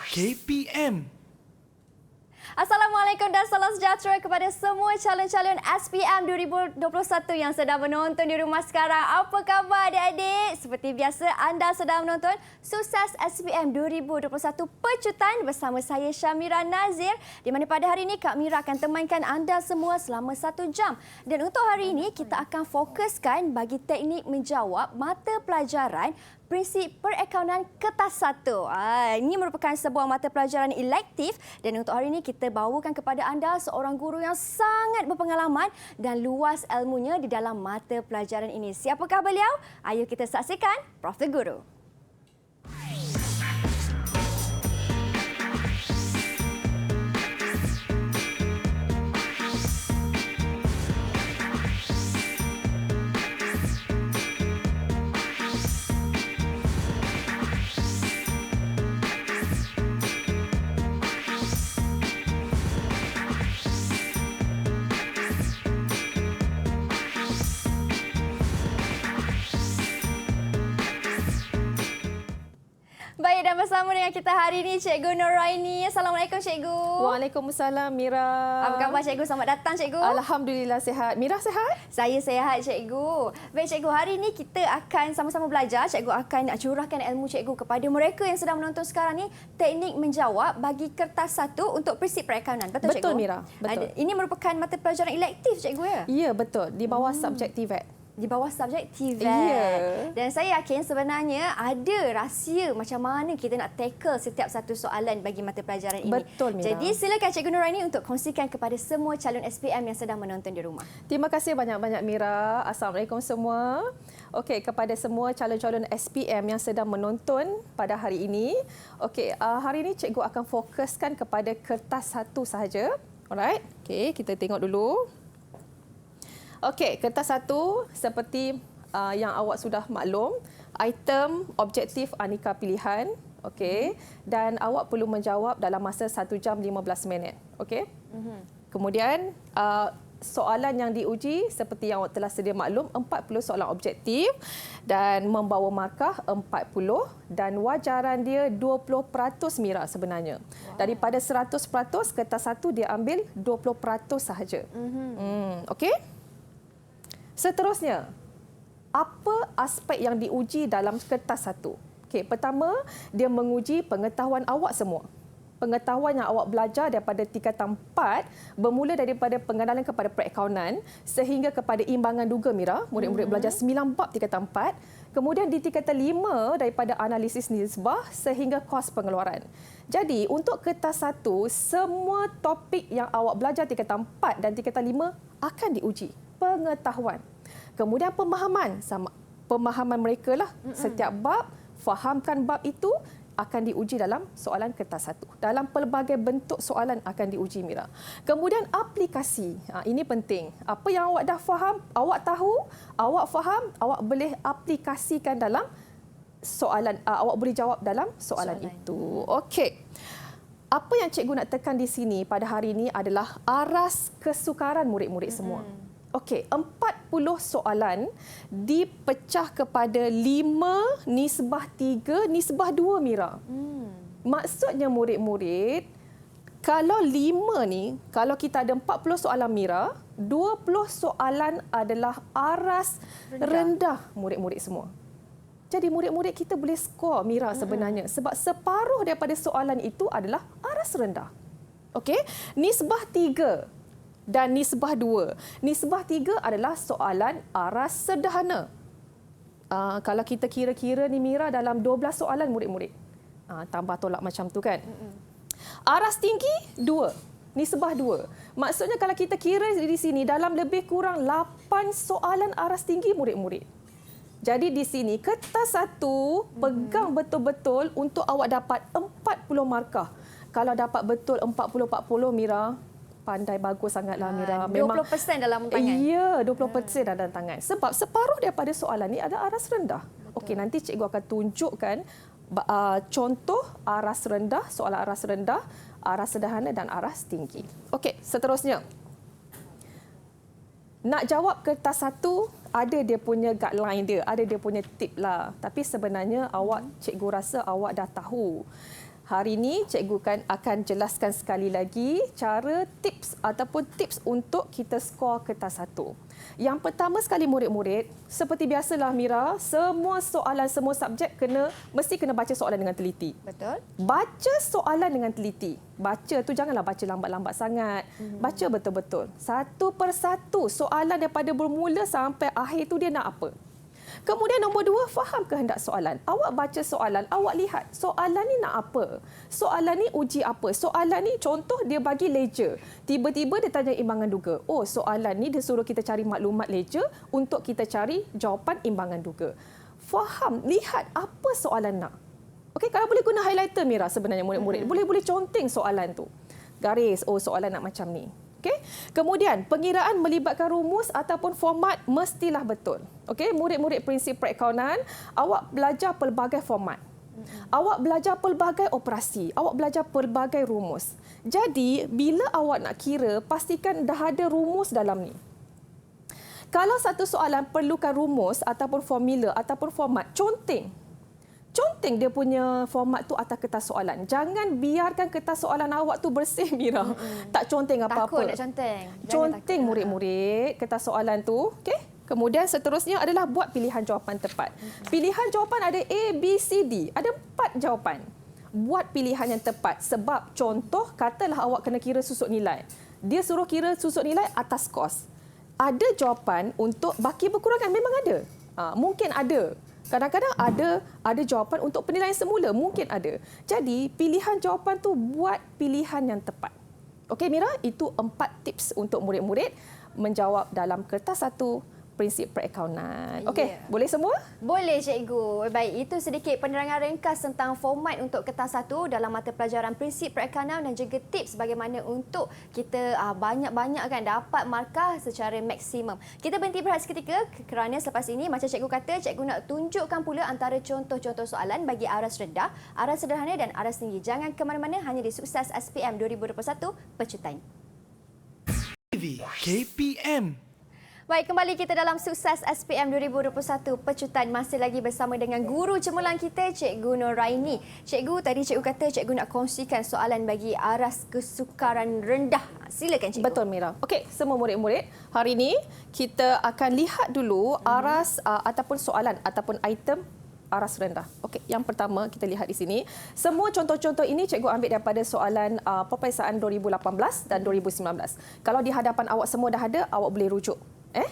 KPM. Assalamualaikum dan salam sejahtera kepada semua calon-calon SPM 2021 yang sedang menonton di rumah sekarang. Apa khabar adik-adik? Seperti biasa, anda sedang menonton Sukses SPM 2021 Pecutan bersama saya Syamira Nazir, di mana pada hari ini Kak Mira akan temankan anda semua selama 1 jam. Dan untuk hari ini kita akan fokuskan bagi teknik menjawab mata pelajaran Prinsip Perakaunan Kertas 1. Ini merupakan sebuah mata pelajaran elektif dan untuk hari ini kita bawakan kepada anda seorang guru yang sangat berpengalaman dan luas ilmunya di dalam mata pelajaran ini. Siapakah beliau? Ayo kita saksikan Prof. The Guru. Baik, dan bersama dengan kita hari ini Cikgu Nuraini. Assalamualaikum Cikgu. Waalaikumsalam Mira. Apa khabar Cikgu? Selamat datang Cikgu. Alhamdulillah sihat. Mira sihat? Saya sihat Cikgu. Baik Cikgu, hari ini kita akan sama-sama belajar. Cikgu akan curahkan ilmu Cikgu kepada mereka yang sedang menonton sekarang ni, teknik menjawab bagi kertas 1 untuk prinsip perakaunan. Betul Cikgu? Betul Mira, betul. Ini merupakan mata pelajaran elektif Cikgu ya? Ya, betul. Di bawah subjek TVET. Di bawah subjek TVET. Ya. Dan saya yakin sebenarnya ada rahsia macam mana kita nak tackle setiap satu soalan bagi mata pelajaran ini. Betul, Mira. Jadi silakan Cikgu Nuraini untuk kongsikan kepada semua calon SPM yang sedang menonton di rumah. Terima kasih banyak-banyak Mira. Assalamualaikum semua. Okey, kepada semua calon-calon SPM yang sedang menonton pada hari ini. Okey, hari ini cikgu akan fokuskan kepada kertas 1 sahaja. Alright. Okey, kita tengok dulu. Okey, kertas 1 seperti yang awak sudah maklum, item objektif aneka pilihan, okey, dan awak perlu menjawab dalam masa 1 jam 15 minit, okey. Kemudian soalan yang diuji seperti yang awak telah sedia maklum, 40 soalan objektif dan membawa markah 40 dan wajaran dia 20% Mira sebenarnya. Daripada 100% kertas 1 dia ambil 20% sahaja. Okey. Seterusnya, apa aspek yang diuji dalam kertas 1? Okey, pertama, dia menguji pengetahuan awak semua. Pengetahuan yang awak belajar daripada tingkatan 4 bermula daripada pengenalan kepada perakaunan sehingga kepada imbangan duga Mira. Murid-murid belajar 9 bab tingkatan 4. Kemudian di tingkatan 5 daripada analisis nisbah sehingga kos pengeluaran. Jadi untuk kertas 1, semua topik yang awak belajar tingkatan 4 dan tingkatan 5 akan diuji. Pengetahuan. Kemudian pemahaman, sama pemahaman mereka lah. Setiap bab, fahamkan bab itu akan diuji dalam soalan kertas 1. Dalam pelbagai bentuk soalan akan diuji Mira. Kemudian aplikasi. Ini penting. Apa yang awak dah faham, awak tahu, awak faham, awak boleh aplikasikan dalam soalan, awak boleh jawab dalam soalan itu. Okey. Apa yang cikgu nak tekan di sini pada hari ini adalah aras kesukaran murid-murid semua. Okey, 40 soalan dipecah kepada 5 nisbah 3, nisbah 2 Mira. Maksudnya murid-murid, kalau 5 ni, kalau kita ada 40 soalan Mira, 20 soalan adalah aras rendah murid-murid semua. Jadi murid-murid kita boleh skor Mira sebenarnya sebab separuh daripada soalan itu adalah aras rendah. Okey, nisbah 3 dan nisbah 2. Nisbah 3 adalah soalan aras sederhana. Kalau kita kira-kira ni Mira dalam 12 soalan murid-murid. Tambah tolak macam tu kan. Aras tinggi 2. Nisbah 2. Maksudnya kalau kita kira di sini dalam lebih kurang 8 soalan aras tinggi murid-murid. Jadi di sini kertas 1 pegang betul-betul untuk awak dapat 40 markah. Kalau dapat betul 40-40 Mira, pandai bagus sangatlah Mira. Memang 20% dalam tangan. Ya, 20% dalam tangan. Sebab separuh daripada soalan ni ada aras rendah. Okey, nanti cikgu akan tunjukkan contoh aras rendah, soalan aras rendah, aras sederhana dan aras tinggi. Okey, seterusnya. Nak jawab kertas 1, ada dia punya guideline dia, ada dia punya tip lah. Tapi sebenarnya awak, cikgu rasa awak dah tahu. Hari ini cikgu akan jelaskan sekali lagi cara tips ataupun tips untuk kita skor kertas 1. Yang pertama sekali murid-murid, seperti biasalah Mira, semua soalan, semua subjek mesti kena baca soalan dengan teliti. Betul. Baca soalan dengan teliti. Baca tu janganlah baca lambat-lambat sangat. Baca betul-betul. Satu persatu soalan daripada bermula sampai akhir tu dia nak apa. Kemudian nombor 2, faham kehendak soalan. Awak baca soalan, awak lihat soalan ni nak apa? Soalan ni uji apa? Soalan ni contoh dia bagi ledger. Tiba-tiba dia tanya imbangan duga. Oh, soalan ni dia suruh kita cari maklumat ledger untuk kita cari jawapan imbangan duga. Faham, lihat apa soalan nak. Okey, kalau boleh guna highlighter Mira sebenarnya murid-murid. Boleh conteng soalan tu. Garis, oh soalan nak macam ni. Okey. Kemudian, pengiraan melibatkan rumus ataupun format mestilah betul. Okey, murid-murid prinsip perakaunan, awak belajar pelbagai format. Awak belajar pelbagai operasi, awak belajar pelbagai rumus. Jadi, bila awak nak kira, pastikan dah ada rumus dalam ni. Kalau satu soalan perlukan rumus ataupun formula ataupun format, conteng dia punya format tu atas kertas soalan. Jangan biarkan kertas soalan awak tu bersih, Mira. Tak conteng apa-apa. Takut nak conteng. Conteng murid-murid kertas soalan tu. Okey. Kemudian seterusnya adalah buat pilihan jawapan tepat. Pilihan jawapan ada A, B, C, D. Ada 4 jawapan. Buat pilihan yang tepat. Sebab contoh, katalah awak kena kira susut nilai. Dia suruh kira susut nilai atas kos. Ada jawapan untuk baki berkurangan. Memang ada. Mungkin ada. Kadang-kadang ada jawapan untuk penilaian semula. Mungkin ada. Jadi, pilihan jawapan tu buat pilihan yang tepat. Okey, Mira, itu 4 tips untuk murid-murid menjawab dalam kertas 1 prinsip perakaunan. Okey, boleh semua? Boleh, cikgu. Baik, itu sedikit penerangan ringkas tentang format untuk kertas 1 dalam mata pelajaran prinsip perakaunan dan juga tips bagaimana untuk kita banyak-banyak kan dapat markah secara maksimum. Kita berhenti berehat seketika kerana selepas ini macam cikgu kata, cikgu nak tunjukkan pula antara contoh-contoh soalan bagi aras rendah, aras sederhana dan aras tinggi. Jangan ke mana-mana, hanya di Sukses SPM 2021 Pecutan. TV KPM. Baik, kembali kita dalam Sukses SPM 2021 Pecutan. Masih lagi bersama dengan guru cemerlang kita, Cikgu Noraini. Cikgu, tadi cikgu kata cikgu nak kongsikan soalan bagi aras kesukaran rendah. Silakan cikgu. Betul, Mira. Okey, semua murid-murid, hari ini kita akan lihat dulu aras ataupun soalan ataupun item aras rendah. Okey, yang pertama kita lihat di sini. Semua contoh-contoh ini cikgu ambil daripada soalan peperiksaan 2018 dan 2019. Kalau di hadapan awak semua dah ada, awak boleh rujuk.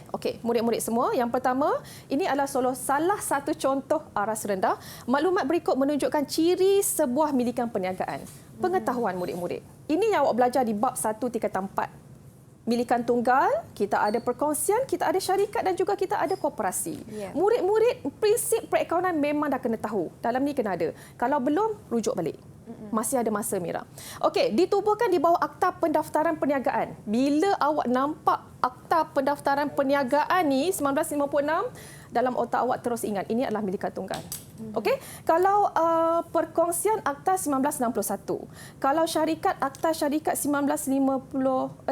Okey, murid-murid semua. Yang pertama, ini adalah salah satu contoh aras rendah. Maklumat berikut menunjukkan ciri sebuah milikan perniagaan. Pengetahuan murid-murid. Ini yang awak belajar di bab 1 tingkatan 4. Milikan tunggal, kita ada perkongsian, kita ada syarikat dan juga kita ada koperasi. Murid-murid prinsip perakaunan memang dah kena tahu. Dalam ni kena ada. Kalau belum, rujuk balik. Masih ada masa, Mira. Okey, ditubuhkan di bawah Akta Pendaftaran Perniagaan. Bila awak nampak Akta Pendaftaran Perniagaan ni 1956, dalam otak awak terus ingat ini adalah milikan tunggal. Okey, kalau perkongsian Akta 1961, kalau syarikat Akta Syarikat 1965,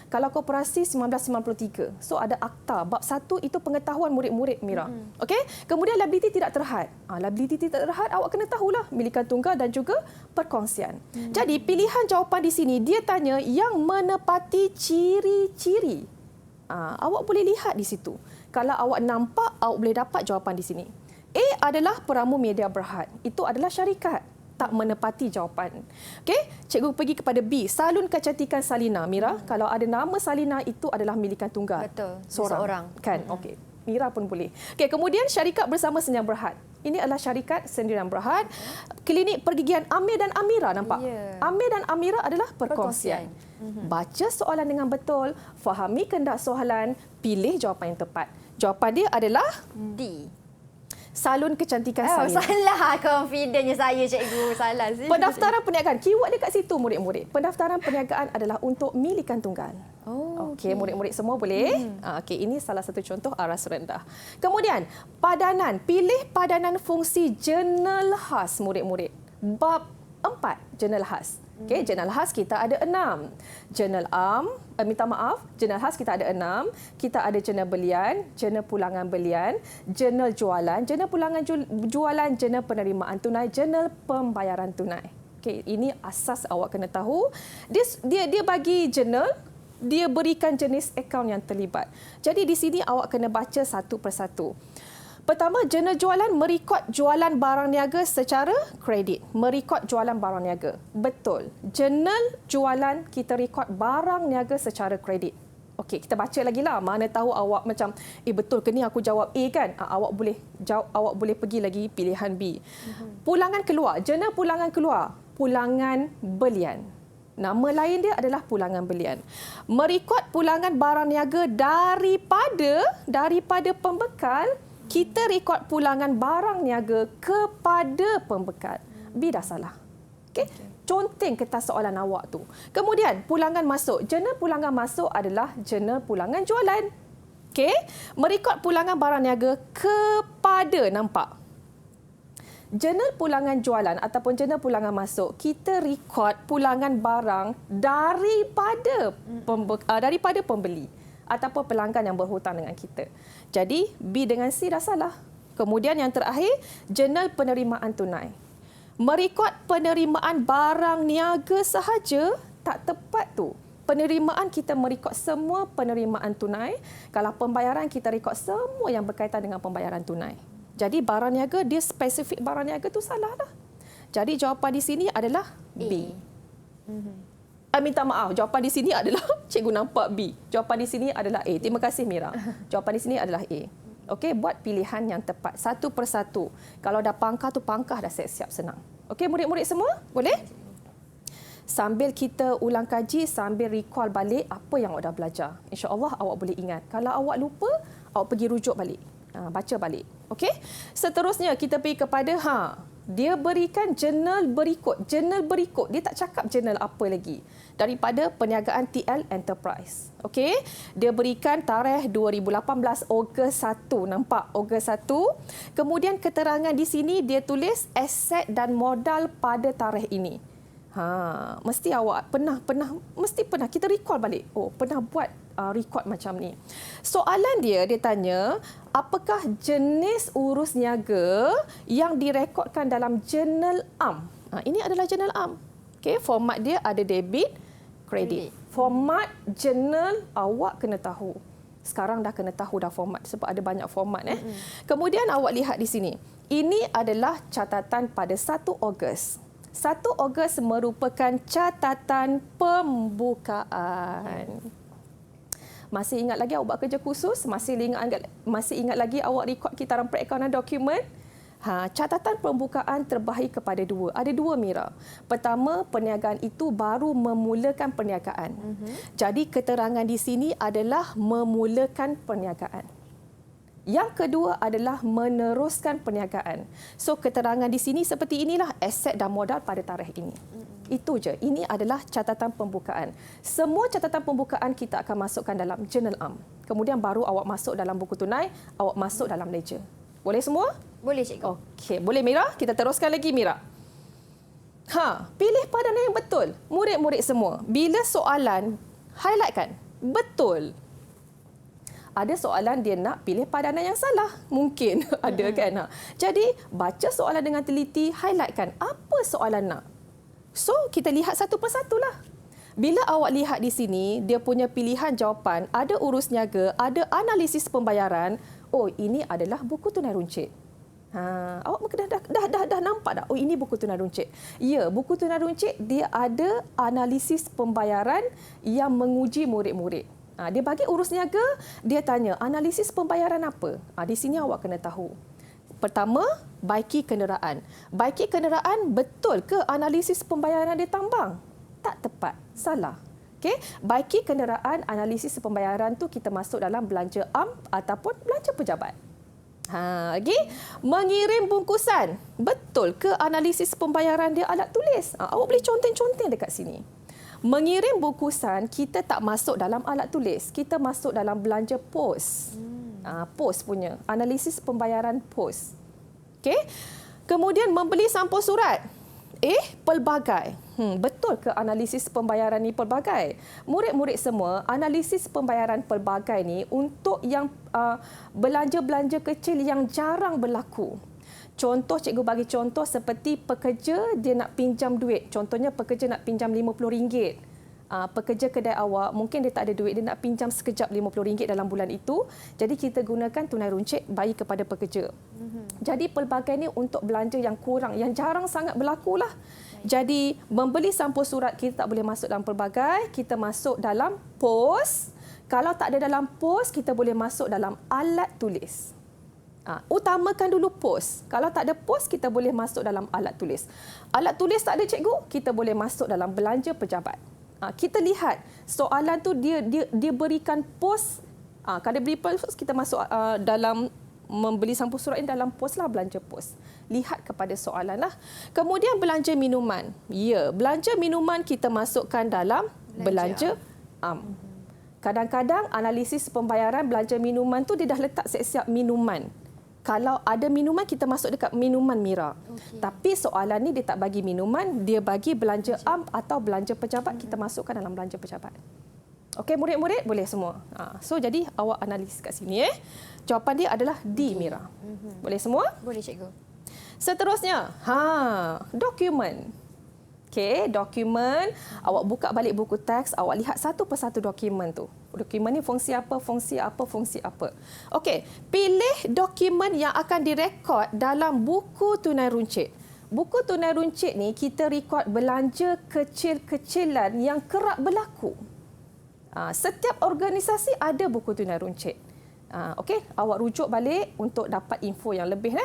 kalau koperasi 1993. So ada akta bab 1 itu pengetahuan murid-murid, Mira. Okey, kemudian liability tidak terhad. Liability tidak terhad awak kena tahulah milikan tunggal dan juga perkongsian. Jadi pilihan jawapan di sini dia tanya yang menepati ciri-ciri. Awak boleh lihat di situ. Kalau awak nampak, awak boleh dapat jawapan di sini. A adalah peramu media berhad. Itu adalah syarikat. Tak menepati jawapan. Okey, cikgu pergi kepada B. Salon Kecantikan Salina. Mira, kalau ada nama Salina, itu adalah milikan tunggal. Betul. Seorang. Kan? Okey. Mira pun boleh. Okey, kemudian syarikat bersama Senyang Berhad. Ini adalah syarikat Sendirian Berhad. Klinik pergigian Amir dan Amira, nampak? Amir dan Amira adalah perkongsian. Baca soalan dengan betul, fahami kehendak soalan, pilih jawapan yang tepat. Jawapan dia adalah D. Salon Kecantikan Salina. Salah confidentnya saya, cikgu. Salah. Pendaftaran perniagaan. Keyword dia kat situ, murid-murid. Pendaftaran perniagaan adalah untuk milikan tunggal. Okey, murid-murid semua boleh. Okey, ini salah satu contoh aras rendah. Kemudian, padanan. Pilih padanan fungsi jurnal khas, murid-murid. Bab 4, jurnal khas. Okey, jurnal khas kita ada 6. Jurnal jurnal khas kita ada 6. Kita ada jurnal belian, jurnal pulangan belian, jurnal jualan, jurnal pulangan jualan, jurnal penerimaan tunai, jurnal pembayaran tunai. Okey, ini asas awak kena tahu. Dia bagi jurnal, dia berikan jenis akaun yang terlibat. Jadi di sini awak kena baca satu persatu. Pertama, jurnal jualan merekod jualan barang niaga secara kredit. Merekod jualan barang niaga. Betul. Jurnal jualan kita rekod barang niaga secara kredit. Okey, kita baca lagi lah. Mana tahu awak macam, betul ke ni aku jawab A kan? Awak boleh pergi lagi pilihan B. Pulangan keluar. Jurnal pulangan keluar. Pulangan belian. Nama lain dia adalah pulangan belian. Merekod pulangan barang niaga daripada pembekal, kita rekod pulangan barang niaga kepada pembekal. B dah salah. Okey. Conteng kertas soalan awak tu. Kemudian pulangan masuk. Jurnal pulangan masuk adalah jurnal pulangan jualan. Okey. Merekod pulangan barang niaga kepada, nampak? Jurnal pulangan jualan ataupun jurnal pulangan masuk, kita rekod pulangan barang daripada pembeli ataupun pelanggan yang berhutang dengan kita. Jadi, B dengan C dah salah. Kemudian yang terakhir, jurnal penerimaan tunai. Merekod penerimaan barang niaga sahaja tak tepat tu. Penerimaan kita merekod semua penerimaan tunai. Kalau pembayaran kita rekod semua yang berkaitan dengan pembayaran tunai. Jadi barang niaga, dia spesifik barang niaga tu salah lah. Jadi jawapan di sini adalah B. Minta maaf, jawapan di sini adalah cikgu nampak B. Jawapan di sini adalah A. Terima kasih Mira. Jawapan di sini adalah A. Okey, buat pilihan yang tepat satu persatu. Kalau dah pangkah tu pangkah dah siap-siap senang. Okey, murid-murid semua, boleh? Sambil kita ulang kaji, sambil recall balik apa yang awak dah belajar. InsyaAllah awak boleh ingat. Kalau awak lupa, awak pergi rujuk balik. Baca balik. Okey? Seterusnya kita pergi kepada dia berikan jurnal berikut. Jurnal berikut. Dia tak cakap jurnal apa lagi. Daripada perniagaan TL Enterprise. Okey? Dia berikan tarikh 2018 Ogos 1. Nampak? Ogos 1. Kemudian keterangan di sini dia tulis aset dan modal pada tarikh ini. Mesti awak mesti pernah kita recall balik. Pernah buat record macam ni. Soalan dia tanya, apakah jenis urus niaga yang direkodkan dalam jurnal am? Ini adalah jurnal am. Okey, format dia ada debit, kredit. Format jurnal awak kena tahu. Sekarang dah kena tahu dah format sebab ada banyak format. Kemudian awak lihat di sini. Ini adalah catatan pada 1 Ogos. 1 Ogos merupakan catatan pembukaan. Masih ingat lagi awak buat kerja khusus? Masih ingat lagi awak rekod kitaran perakaunan dokumen? Catatan pembukaan terbahagi kepada 2. Ada 2, Mira. Pertama, perniagaan itu baru memulakan perniagaan. Jadi keterangan di sini adalah memulakan perniagaan. Yang kedua adalah meneruskan perniagaan. So keterangan di sini seperti inilah, aset dan modal pada tarikh ini. Itu je. Ini adalah catatan pembukaan. Semua catatan pembukaan kita akan masukkan dalam jurnal am. Kemudian baru awak masuk dalam buku tunai, awak masuk dalam ledger. Boleh semua? Boleh, cikgu. Okey, boleh Mira? Kita teruskan lagi Mira. Pilih padanan yang betul. Murid-murid semua, bila soalan, highlightkan. Betul. Ada soalan dia nak pilih padanan yang salah. Mungkin ada kan. Jadi, baca soalan dengan teliti, highlightkan apa soalan nak. So, kita lihat satu persatulah. Bila awak lihat di sini, dia punya pilihan jawapan, ada urus niaga, ada analisis pembayaran. Ini adalah buku tunai runcit. Awak dah nampak tak? Ini buku tunai runcit. Ya, buku tunai runcit dia ada analisis pembayaran yang menguji murid-murid. Dia bagi urus niaga, dia tanya analisis pembayaran apa? Di sini awak kena tahu. Pertama, baiki kenderaan. Baiki kenderaan, betul ke analisis pembayaran dia tambang? Tak tepat, salah. Okey, baiki kenderaan, analisis pembayaran tu kita masuk dalam belanja am ataupun belanja pejabat. Lagi, mengirim bungkusan. Betul ke analisis pembayaran dia alat tulis? Awak boleh conteng-conteng dekat sini. Mengirim bungkusan, kita tak masuk dalam alat tulis. Kita masuk dalam belanja pos. Pos punya. Analisis pembayaran pos. Okey. Kemudian membeli sampul surat. Pelbagai. Betul ke analisis pembayaran ni pelbagai? Murid-murid semua, analisis pembayaran pelbagai ni untuk yang belanja-belanja kecil yang jarang berlaku. Contoh, cikgu bagi contoh seperti pekerja dia nak pinjam duit. Contohnya pekerja nak pinjam RM50. Pekerja kedai awak mungkin dia tak ada duit, dia nak pinjam sekejap RM50 dalam bulan itu. Jadi kita gunakan tunai runcit bagi kepada pekerja. Jadi pelbagai ni untuk belanja yang kurang, yang jarang sangat berlaku lah. Jadi membeli sampul surat kita tak boleh masuk dalam pelbagai, kita masuk dalam pos. Kalau tak ada dalam pos, kita boleh masuk dalam alat tulis. Utamakan dulu pos. Kalau tak ada pos, kita boleh masuk dalam alat tulis. Alat tulis tak ada cikgu, kita boleh masuk dalam belanja pejabat. Kita lihat soalan tu dia berikan pos. Kalau dia beri pos, kita masuk dalam membeli sampul surat ini dalam pos lah, belanja pos. Lihat kepada soalan lah. Kemudian belanja minuman. Ya, belanja minuman kita masukkan dalam belanja am. Kadang-kadang analisis pembayaran belanja minuman tu dia dah letak siap-siap minuman. Kalau ada minuman, kita masuk dekat minuman Mira. Tapi soalan ni dia tak bagi minuman, dia bagi belanja am atau belanja pejabat, kita masukkan dalam belanja pejabat. Okey, murid-murid boleh semua. So, jadi awak analis kat sini. Jawapan dia adalah D, Mira. Boleh semua? Boleh, cikgu. Seterusnya, dokumen. Okey, dokumen. Awak buka balik buku teks, awak lihat satu persatu dokumen tu. Dokumen ni fungsi apa, fungsi apa, fungsi apa. Okey, pilih dokumen yang akan direkod dalam buku tunai runcit. Buku tunai runcit ni kita rekod belanja kecil-kecilan yang kerap berlaku. Setiap organisasi ada buku tunai runcit. Okey, awak rujuk balik untuk dapat info yang lebih.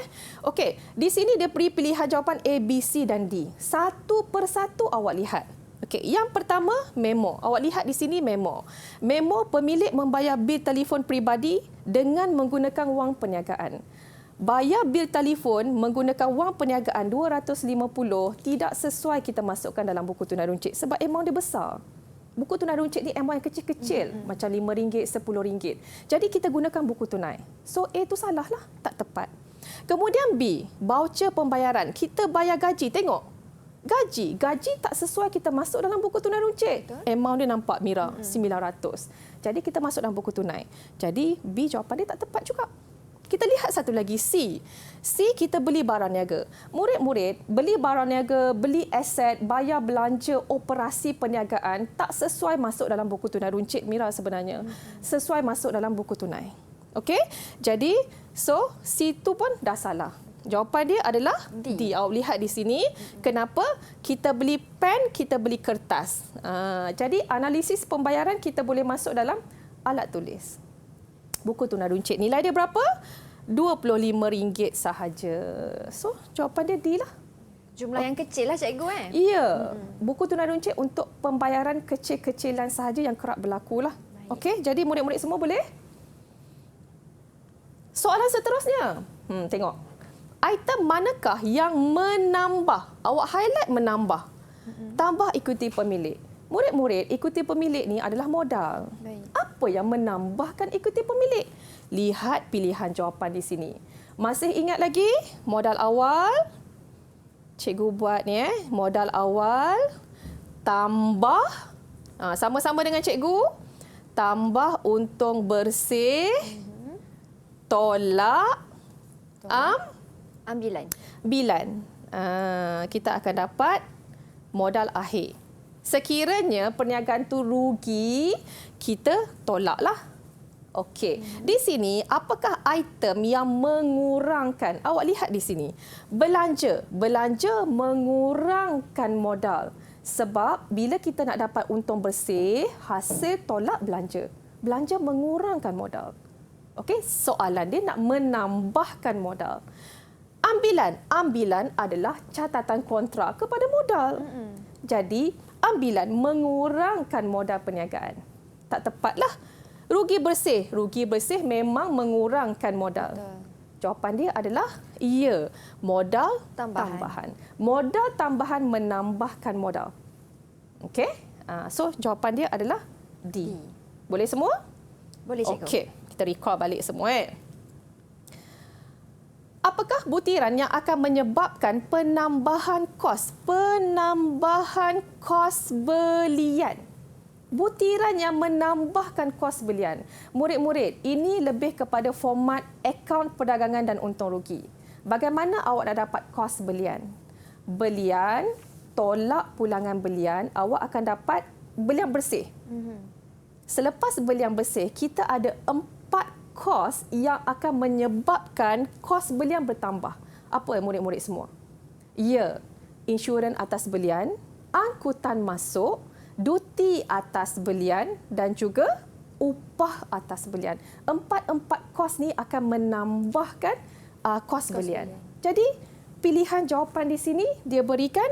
Okey, di sini dia beri pilihan jawapan A, B, C dan D. Satu persatu awak lihat. Okey, yang pertama memo. Awak lihat di sini memo. Memo pemilik membayar bil telefon peribadi dengan menggunakan wang perniagaan. Bayar bil telefon menggunakan wang perniagaan 250 tidak sesuai kita masukkan dalam buku tunai runcit sebab amount dia besar. Buku tunai runcit ni amount yang kecil-kecil, macam RM5, RM10. Jadi kita gunakan buku tunai. So A tu salah lah, tak tepat. Kemudian B, voucher pembayaran. Kita bayar gaji, tengok. Gaji tak sesuai kita masuk dalam buku tunai runcit. Amount dia nampak Mira, RM900. Jadi kita masuk dalam buku tunai. Jadi B jawapan dia tak tepat juga. Kita lihat satu lagi C. C kita beli barang niaga. Murid-murid beli barang niaga, beli aset, bayar belanja operasi perniagaan tak sesuai masuk dalam buku tunai runcit Mira sebenarnya. Sesuai masuk dalam buku tunai. Okey? Jadi so C tu pun dah salah. Jawapan dia adalah D. Awak lihat di sini. Kenapa? Kita beli pen, kita beli kertas. Jadi analisis pembayaran kita boleh masuk dalam alat tulis. Buku tunai runcit nilai dia berapa? RM25 sahaja. So, jawapan dia D lah. Jumlah yang kecil lah, cikgu. Ya. Buku tunai runcit untuk pembayaran kecil-kecilan sahaja yang kerap berlaku lah. Okey, jadi murid-murid semua boleh? Soalan seterusnya. Tengok. Item manakah yang menambah? Awak highlight menambah. Tambah ikuti pemilik. Murid-murid, ikuti pemilik ni adalah modal. Apa yang menambahkan ikuti pemilik? Lihat pilihan jawapan di sini. Masih ingat lagi modal awal? Cikgu buat ni modal awal tambah sama-sama dengan cikgu. Tambah untung bersih tolak bilan. Kita akan dapat modal akhir. Sekiranya perniagaan tu rugi, kita tolaklah. Okey. Di sini, apakah item yang mengurangkan? Awak lihat di sini. Belanja. Belanja mengurangkan modal. Sebab bila kita nak dapat untung bersih, hasil tolak belanja. Belanja mengurangkan modal. Okey, soalan dia nak menambahkan modal. Ambilan adalah catatan kontra kepada modal. Jadi, ambilan mengurangkan modal perniagaan. Tak tepatlah. Rugi bersih memang mengurangkan modal. Jawapan dia adalah ya, modal tambahan. Modal tambahan menambahkan modal. Okey? So, jawapan dia adalah D. Boleh semua? Boleh, cikgu. Okey, kita recall balik semua. Apakah butiran yang akan menyebabkan penambahan kos? Penambahan kos belian. Butiran yang menambahkan kos belian. Murid-murid, ini lebih kepada format akaun perdagangan dan untung rugi. Bagaimana awak dah dapat kos belian? Belian, tolak pulangan belian, awak akan dapat belian bersih. Selepas belian bersih, kita ada 4 kos yang akan menyebabkan kos belian bertambah. Apa murid-murid semua? Ya, insurans atas belian, angkutan masuk, duti atas belian dan juga upah atas belian. 4 kos ni akan menambahkan kos belian. Jadi, pilihan jawapan di sini dia berikan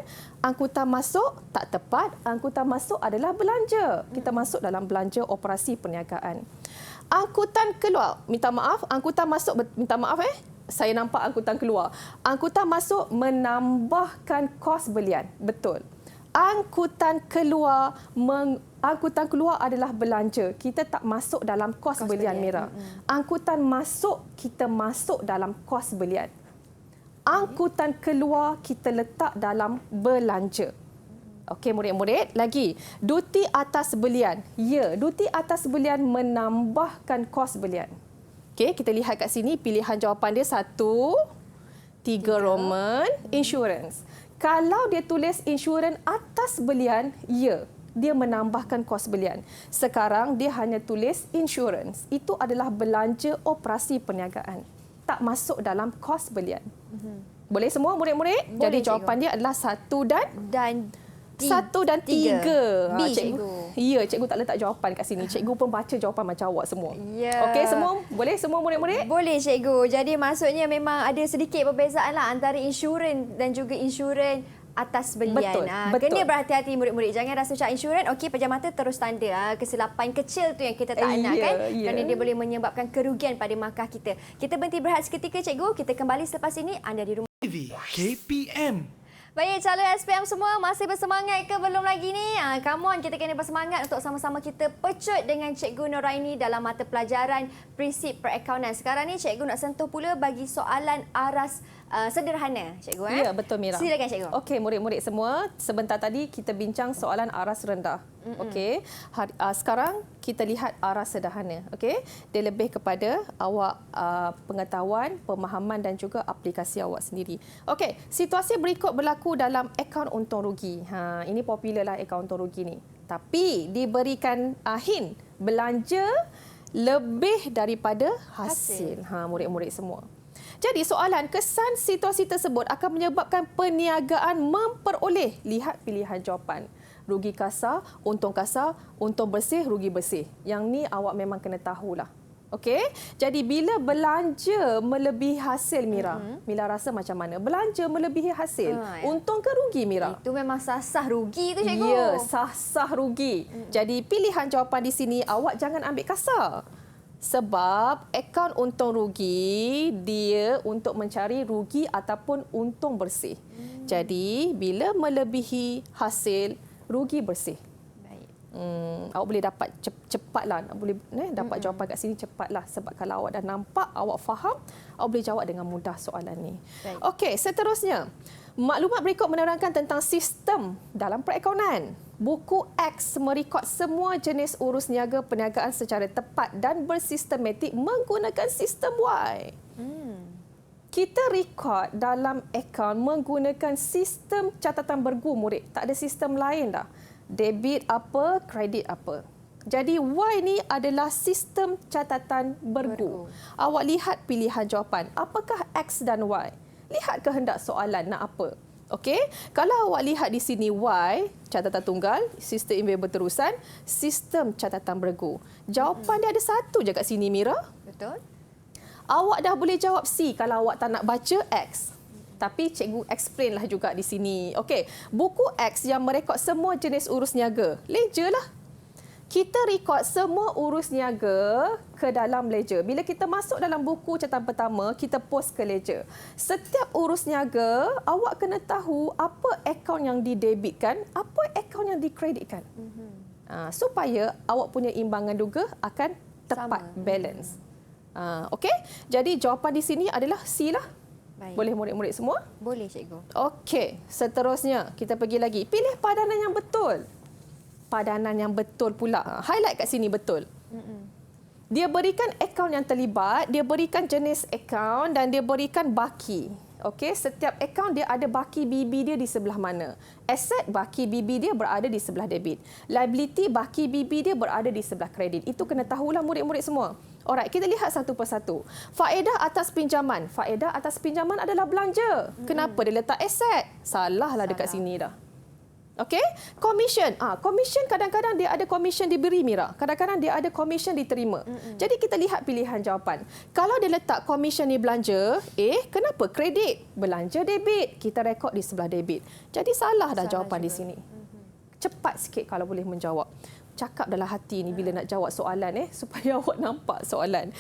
angkutan masuk tak tepat. Angkutan masuk adalah belanja. Kita masuk dalam belanja operasi perniagaan. Angkutan keluar, minta maaf, angkutan masuk, minta maaf saya nampak angkutan keluar. Angkutan masuk menambahkan kos belian. Betul. Angkutan keluar adalah belanja. Kita tak masuk dalam kos belian, Mira. Angkutan masuk, kita masuk dalam kos belian. Angkutan keluar, kita letak dalam belanja. Okey, murid-murid. Lagi, duti atas belian. Ya, duti atas belian menambahkan kos belian. Okey, kita lihat kat sini pilihan jawapan dia 1, 3 Roman, insurans. Kalau dia tulis insurans atas belian, ya, dia menambahkan kos belian. Sekarang dia hanya tulis insurans. Itu adalah belanja operasi perniagaan. Tak masuk dalam kos belian. Boleh semua murid-murid? Boleh, jadi jawapan cikgu. dia adalah 1 dan 3. B, cikgu. Ya, cikgu tak letak jawapan kat sini. Cikgu pun baca jawapan macam awak semua. Ya. Okey, semua boleh semua murid-murid? Boleh, cikgu. Jadi maksudnya memang ada sedikit perbezaan lah antara insurans dan juga insurans atas belian. Betul, betul. Kena berhati-hati murid-murid. Jangan rasa macam insurans, okey, pejam mata terus tanda. Kesilapan kecil tu yang kita tak nak kan. Kerana dia boleh menyebabkan kerugian pada markah kita. Kita berhenti berehat seketika, cikgu. Kita kembali selepas ini. Anda di rumah. TV KPM. Baik, calon SPM semua masih bersemangat ke belum lagi ni? Come on, kita kena bersemangat untuk sama-sama kita pecut dengan Cikgu Noraini dalam mata pelajaran prinsip perakaunan. Sekarang ni Cikgu nak sentuh pula bagi soalan aras sederhana, Cikgu. Ya, betul, Mira. Silakan, Cikgu. Okey, murid-murid semua, sebentar tadi kita bincang soalan aras rendah. Okey, sekarang kita lihat aras sederhana. Okey, dia lebih kepada awak pengetahuan, pemahaman dan juga aplikasi awak sendiri. Okey, situasi berikut berlaku dalam akaun untung rugi. Ini popular lah akaun untung rugi ni. Tapi diberikan hint, belanja lebih daripada hasil. Murid-murid semua. Jadi soalan, kesan situasi tersebut akan menyebabkan perniagaan memperoleh. Lihat pilihan jawapan. Rugi kasar, untung bersih, rugi bersih. Yang ni awak memang kena tahulah. Okey? Jadi bila belanja melebihi hasil, Mira, Mira rasa macam mana? Belanja melebihi hasil, untung ke rugi, Mira? Itu memang sah-sah rugi tu, Cikgu. Ya, sah-sah rugi. Jadi pilihan jawapan di sini, awak jangan ambil kasar. Sebab akaun untung rugi, dia untuk mencari rugi ataupun untung bersih. Jadi, bila melebihi hasil, rugi bersih. Baik. Awak boleh dapat cepatlah. Boleh dapat jawapan kat sini cepatlah. Sebab kalau awak dah nampak, awak faham, awak boleh jawab dengan mudah soalan ni. Okey, seterusnya. Maklumat berikut menerangkan tentang sistem dalam perakaunan. Buku X merekod semua jenis urus niaga perniagaan secara tepat dan bersistematik menggunakan sistem Y. Kita rekod dalam akaun menggunakan sistem catatan bergu, murid. Tak ada sistem lain dah. Debit apa, kredit apa. Jadi Y ni adalah sistem catatan bergu. Awak lihat pilihan jawapan. Apakah X dan Y? Lihat kehendak soalan nak apa. Okey, kalau awak lihat di sini Y, catatan tunggal, sistem investment berterusan, sistem catatan bergu. Jawapan dia ada satu je kat sini, Mira. Betul. Awak dah boleh jawab C kalau awak tak nak baca X. Tapi cikgu explain lah juga di sini. Okey, buku X yang merekod semua jenis urus niaga. Ledger lah. Kita rekod semua urus niaga ke dalam ledger. Bila kita masuk dalam buku catatan pertama, kita post ke ledger. Setiap urus niaga, awak kena tahu apa akaun yang didebitkan, apa akaun yang dikreditkan. Supaya awak punya imbangan juga akan tepat, balance. Okey, jadi jawapan di sini adalah C lah. Baik. Boleh murid-murid semua? Boleh, cikgu. Okey, seterusnya kita pergi lagi. Pilih padanan yang betul. Padanan yang betul pula. Highlight kat sini betul. Dia berikan akaun yang terlibat, dia berikan jenis akaun dan dia berikan baki. Okey, setiap akaun dia ada baki BB dia di sebelah mana. Asset baki BB dia berada di sebelah debit. Liability baki BB dia berada di sebelah kredit. Itu kena tahulah murid-murid semua. Alright, kita lihat satu persatu. Faedah atas pinjaman. Faedah atas pinjaman adalah belanja. Kenapa dia letak aset? Salahlah dekat sini dah. Okey, commission. Commission kadang-kadang dia ada commission diberi, Mira. Kadang-kadang dia ada commission diterima. Jadi kita lihat pilihan jawapan. Kalau dia letak commission ni belanja, kenapa kredit? Belanja debit. Kita rekod di sebelah debit. Jadi salah dah jawapan di sini. Cepat sikit kalau boleh menjawab. Cakap dalam hati ni bila nak jawab soalan supaya awak nampak soalan.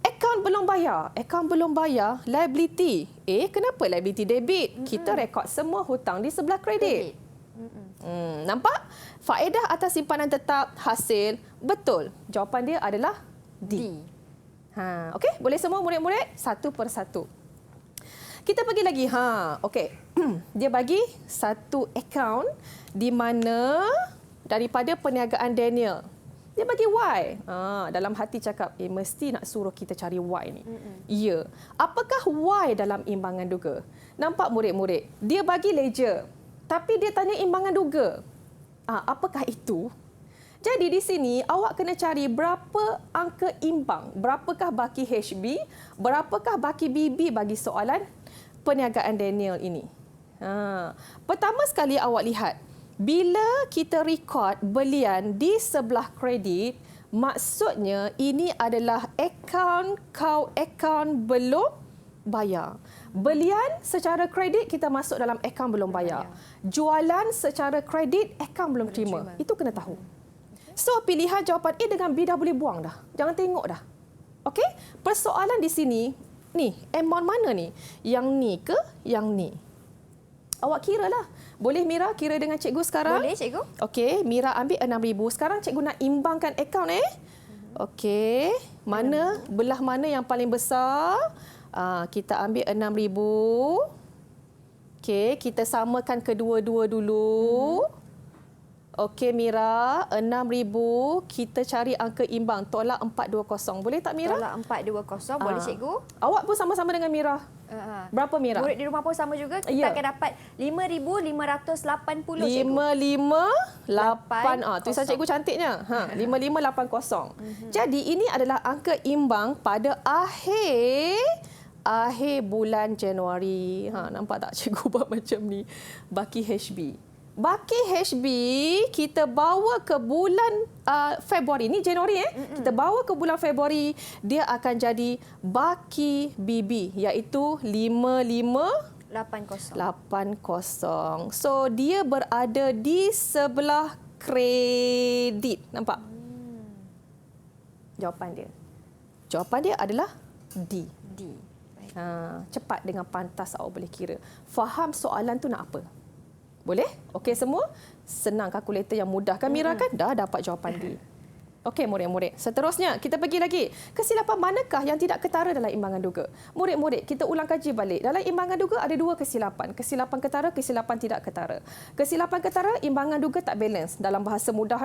Akaun belum bayar. Akaun belum bayar, liability. Kenapa liability debit? Kita rekod semua hutang di sebelah kredit. Nampak? Faedah atas simpanan tetap hasil betul. Jawapan dia adalah D. Okey, boleh semua murid-murid satu persatu. Kita pergi lagi. Okey. Dia bagi satu akaun di mana daripada perniagaan Daniel. Dia bagi Y. Dalam hati cakap, mesti nak suruh kita cari Y ni. Ya. Apakah Y dalam imbangan duga? Nampak murid-murid? Dia bagi ledger. Tapi dia tanya imbangan duga. Apakah itu? Jadi di sini awak kena cari berapa angka imbang. Berapakah baki HB? Berapakah baki BB bagi soalan perniagaan Daniel ini? Pertama sekali awak lihat. Bila kita rekod belian di sebelah kredit, maksudnya ini adalah akaun belum bayar. Belian secara kredit kita masuk dalam akaun belum bayar. Jualan secara kredit akaun belum terima. Itu kena tahu. So pilihan jawapan A dengan B dah boleh buang dah. Jangan tengok dah. Okey? Persoalan di sini, ni amount mana ni? Yang ni ke yang ni? Awak kira lah. Boleh Mira kira dengan cikgu sekarang? Boleh, cikgu. Okey, Mira ambil 6,000. Sekarang cikgu nak imbangkan akaun Okey, belah mana yang paling besar? Kita ambil 6,000. Okey, kita samakan kedua-dua dulu. Okey Mira, 6,000. Kita cari angka imbang. Tolak 420. Boleh tak Mira? Tolak 420. Boleh cikgu. Awak pun sama-sama dengan Mira. Berapa Mira? Murid di rumah pun sama juga. Kita akan dapat 5,580 cikgu. 558. Tulisan cikgu cantiknya. 5580. Jadi ini adalah angka imbang pada akhir bulan Januari. Nampak tak cikgu buat macam ni? Baki HB. Baki HB kita bawa ke bulan Februari. Ni Januari Kita bawa ke bulan Februari, dia akan jadi baki BB iaitu 5580. So dia berada di sebelah kredit. Nampak? Jawapan dia adalah D. Cepat dengan pantas awak boleh kira. Faham soalan tu nak apa? Boleh? Okey semua? Senang kalkulator yang mudah kan Mira kan? Dah dapat jawapan D. Okey murid-murid. Seterusnya kita pergi lagi. Kesilapan manakah yang tidak ketara dalam imbangan duga? Murid-murid, kita ulang kaji balik. Dalam imbangan duga ada dua kesilapan. Kesilapan ketara, kesilapan tidak ketara. Kesilapan ketara, imbangan duga tak balance. Dalam bahasa mudah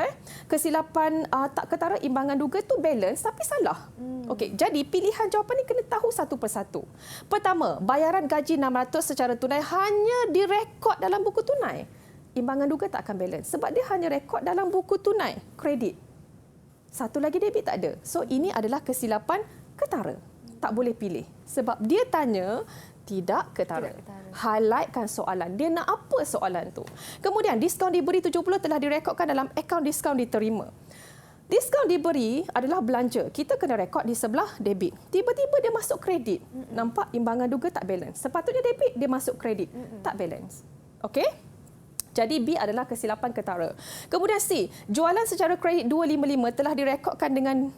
Kesilapan tak ketara, imbangan duga tu balance tapi salah. Okey, jadi pilihan jawapan ni kena tahu satu persatu. Pertama, bayaran gaji 600 secara tunai hanya direkod dalam buku tunai. Imbangan duga tak akan balance sebab dia hanya rekod dalam buku tunai, kredit. Satu lagi debit tak ada. So ini adalah kesilapan ketara. Tak boleh pilih. Sebab dia tanya tidak ketara. Highlightkan soalan. Dia nak apa soalan tu? Kemudian diskaun diberi 70 telah direkodkan dalam akaun diskaun diterima. Diskaun diberi adalah belanja. Kita kena rekod di sebelah debit. Tiba-tiba dia masuk kredit. Nampak imbangan duga tak balance. Sepatutnya debit, dia masuk kredit. Tak balance. Okey? Jadi B adalah kesilapan ketara. Kemudian C, jualan secara kredit 255 telah direkodkan dengan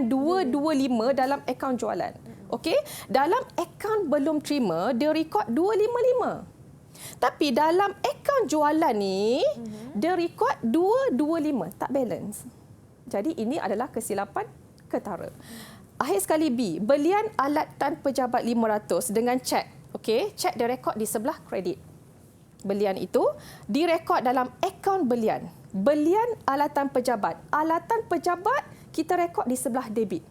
225 dalam akaun jualan. Okey, dalam akaun belum terima dia rekod 255. Tapi dalam akaun jualan ni dia rekod 225, tak balance. Jadi ini adalah kesilapan ketara. Akhir sekali B, belian alat tan pejabat 500 dengan cek. Okey, check the record di sebelah kredit. Belian itu direkod dalam akaun belian. Belian alatan pejabat. Alatan pejabat kita rekod di sebelah debit.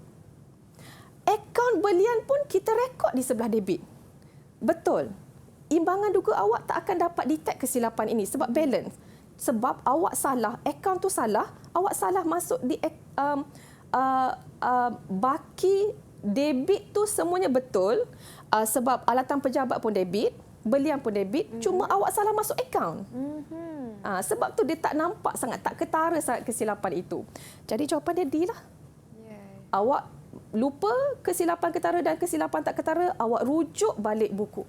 Akaun belian pun kita rekod di sebelah debit. Betul. Imbangan duga awak tak akan dapat detect kesilapan ini sebab balance. Sebab awak salah, akaun tu salah, awak salah masuk di baki debit tu semuanya betul sebab alatan pejabat pun debit, belian pun debit, cuma awak salah masuk akaun. Sebab tu dia tak nampak sangat, tak ketara sangat kesilapan itu. Jadi jawapan dia D lah. Awak lupa kesilapan ketara dan kesilapan tak ketara, awak rujuk balik buku.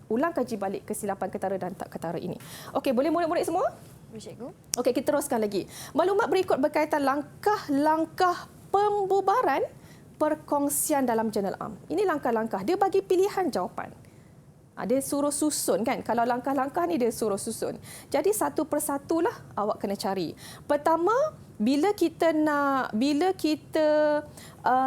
Ulang kaji balik kesilapan ketara dan tak ketara ini. Okey, boleh murid-murid semua? Cikgu. Okey, kita teruskan lagi. Maklumat berikut berkaitan langkah-langkah pembubaran perkongsian dalam jurnal am. Ini langkah-langkah. Dia bagi pilihan jawapan. Dia suruh susun kan. Kalau langkah-langkah ni dia suruh susun. Jadi satu persatulah awak kena cari. Pertama, bila kita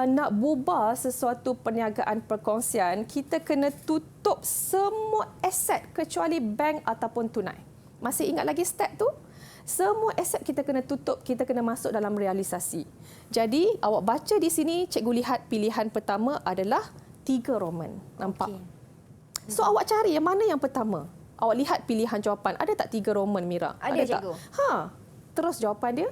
nak bubar sesuatu perniagaan perkongsian, kita kena tutup semua aset kecuali bank ataupun tunai. Masih ingat lagi step tu? Semua aset kita kena tutup, kita kena masuk dalam realisasi. Jadi, awak baca di sini, cikgu lihat pilihan pertama adalah 3 Roman. Nampak? Okay. So, awak cari yang mana yang pertama? Awak lihat pilihan jawapan. Ada tak 3 Roman, Mira? Ada cikgu. Terus jawapan dia?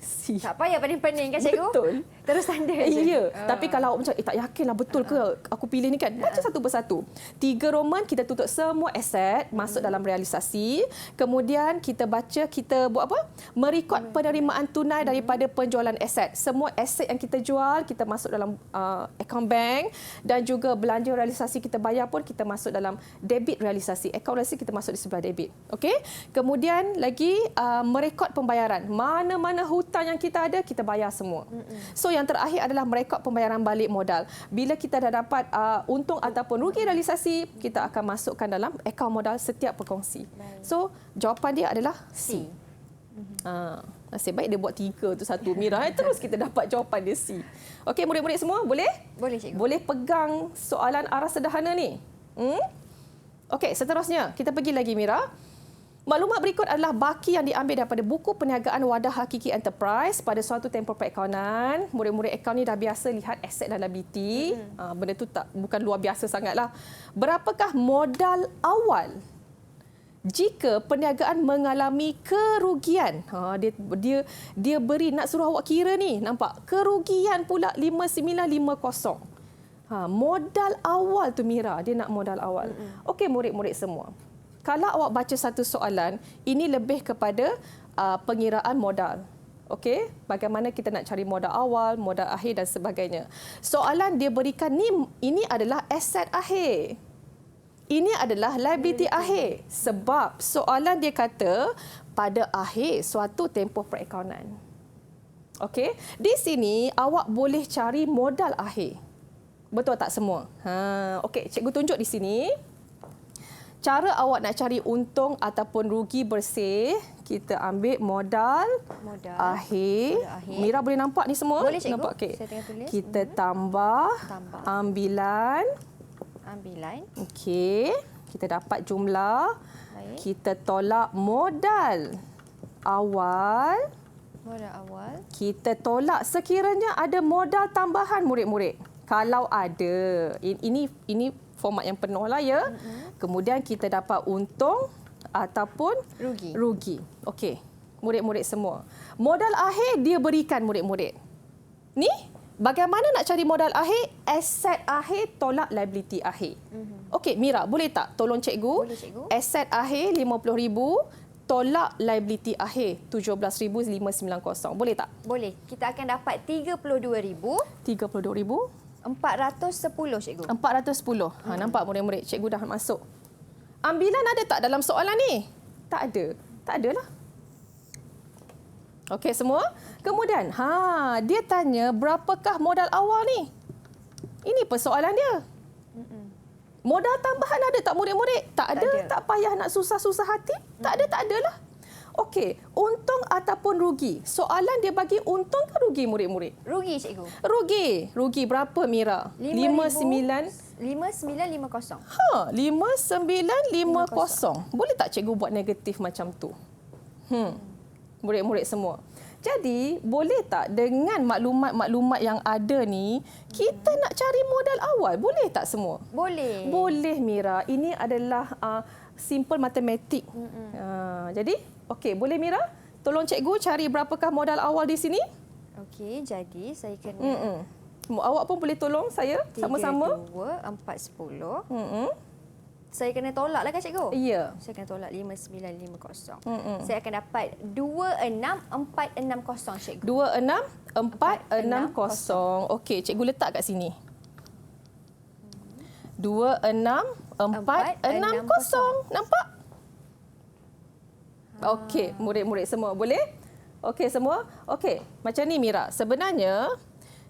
C. Tak payah pening-pening kan cikgu? Betul. Terus tanda je. Ya. Tapi kalau awak macam, tak yakinlah betul ke aku pilih ni kan? Baca satu persatu. 3 Roman, kita tutup semua aset, masuk dalam realisasi. Kemudian kita baca, kita buat apa? Merekod penerimaan tunai daripada penjualan aset. Semua aset yang kita jual, kita masuk dalam akaun bank. Dan juga belanja realisasi kita bayar pun, kita masuk dalam debit realisasi. Akaun realisasi kita masuk di sebelah debit. Okey? Kemudian lagi merekod pembayaran. Mana-mana hutang yang kita ada, kita bayar semua. So yang terakhir adalah merekod pembayaran balik modal. Bila kita dah dapat untung ataupun rugi realisasi, kita akan masukkan dalam akaun modal setiap perkongsi. So jawapan dia adalah C. Nasib baik dia buat 3 tu satu, Mira. Terus kita dapat jawapan dia C. Okey, murid-murid semua boleh? Boleh, cikgu. Boleh pegang soalan arah sederhana ni? Okey, seterusnya kita pergi lagi, Mira. Maklumat berikut adalah baki yang diambil daripada buku perniagaan wadah hakiki enterprise pada suatu tempoh perakaunan. Murid-murid akaun ni dah biasa lihat aset dan liability. Benda tu bukan luar biasa sangatlah. Berapakah modal awal jika perniagaan mengalami kerugian? Dia beri, nak suruh awak kira ni. Nampak? Kerugian pula 5950. Modal awal tu, Mira. Dia nak modal awal. Okey, murid-murid semua. Kalau awak baca satu soalan, ini lebih kepada pengiraan modal. Okey, bagaimana kita nak cari modal awal, modal akhir dan sebagainya. Soalan dia berikan ini adalah aset akhir. Ini adalah liability akhir. Sebab soalan dia kata pada akhir suatu tempoh perakaunan. Okey, di sini awak boleh cari modal akhir. Betul tak semua? Okey, cikgu tunjuk di sini. Cara awak nak cari untung ataupun rugi bersih, kita ambil modal akhir. Mira boleh nampak ni semua? Boleh, cikgu. Nampak? Okay. Saya tengah tulis. Kita tambah ambilan. Okey. Kita dapat jumlah. Baik. Kita tolak modal awal. Kita tolak sekiranya ada modal tambahan, murid-murid. Kalau ada. Ini format yang penuh lah ya. Kemudian kita dapat untung ataupun rugi. Okey, murid-murid semua. Modal akhir dia berikan murid-murid. Ni, bagaimana nak cari modal akhir? Aset akhir tolak liability akhir. Okey, Mira, boleh tak tolong cikgu? Boleh, cikgu. Aset akhir 50,000 tolak liability akhir 17,590. Boleh tak? Boleh. Kita akan dapat 32,000. 32,000. 410, cikgu. 410. Nampak murid-murid, cikgu dah masuk. Ambilan ada tak dalam soalan ni? Tak ada. Tak adalah. Okey semua. Kemudian, dia tanya berapakah modal awal ni? Ini persoalan dia. Modal tambahan ada tak murid-murid? Tak ada. Tak payah nak susah-susah hati. Tak ada lah. Okey, untung ataupun rugi. Soalan dia bagi untung ke rugi murid-murid? Rugi cikgu. Rugi. Rugi berapa Mira? 59. 5950. 5950. Boleh tak cikgu buat negatif macam tu? Murid-murid semua. Jadi, boleh tak dengan maklumat-maklumat yang ada ni, kita nak cari modal awal? Boleh tak semua? Boleh. Boleh Mira. Ini adalah simple matematik. Jadi, okey, boleh Mira? Tolong cikgu cari berapakah modal awal di sini? Okey, jadi saya kena Awak pun boleh tolong saya sama-sama. 3, 2, 4, 10. Saya kena tolak lah kan cikgu? Ya. Saya kena tolak 5950. Saya akan dapat 26460 cikgu. 26460. Okey, cikgu letak kat sini. 26460. Nampak? Okey, murid-murid semua boleh? Okey semua? Okey, macam ni Mira. Sebenarnya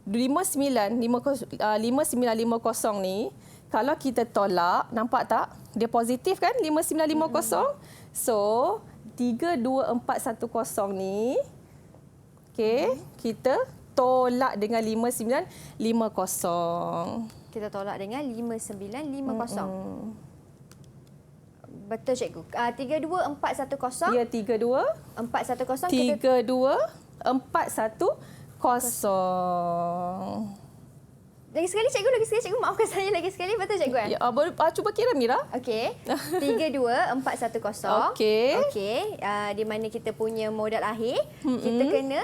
5950 ni kalau kita tolak, nampak tak? Dia positif kan 5950. So 32410 ni okey, kita tolak dengan 5950. Kita tolak dengan 5950. Betul cikgu. 32410. Ya 32 410 kita 32410. lagi sekali cikgu, maafkan saya lagi sekali. Betul cikgu? Ya, cuba kira Mira. Okey. 32410. Okey. Okey. Di mana kita punya modal akhir, kita kena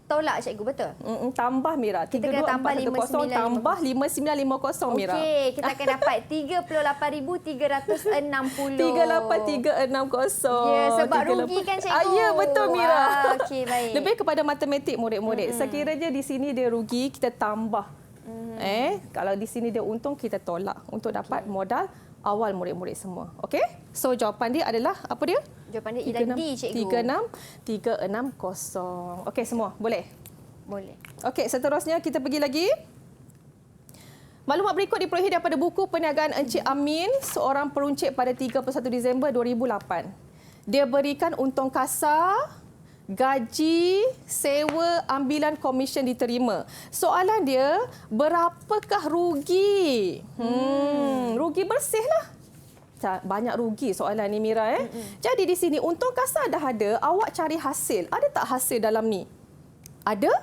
tolak cikgu, betul? Tambah Mira. Kita kena tambah 32410 tambah 5950 Mira. Okey, kita akan dapat 38,360. 38360. Ya, sebab rugi kan cikgu. Ya, betul Mira. Okey, baik. Lebih kepada matematik murid-murid. Sekiranya di sini dia rugi, kita tambah. Kalau di sini dia untung, kita tolak untuk dapat modal awal murid-murid semua. Okey? So jawapan dia adalah apa dia? Jawapan dia ialah D cikgu. 36360. Okey semua, boleh? Boleh. Okey, seterusnya kita pergi lagi. Maklumat berikut diperolehi daripada buku perniagaan Encik Amin, seorang peruncit pada 31 Disember 2008. Dia berikan untung kasar, gaji, sewa, ambilan komisen diterima. Soalan dia, berapakah rugi? Rugi bersih lah. Banyak rugi soalan ni Mira. Jadi di sini untung kasar dah ada, awak cari hasil. Ada tak hasil dalam ni? Ada?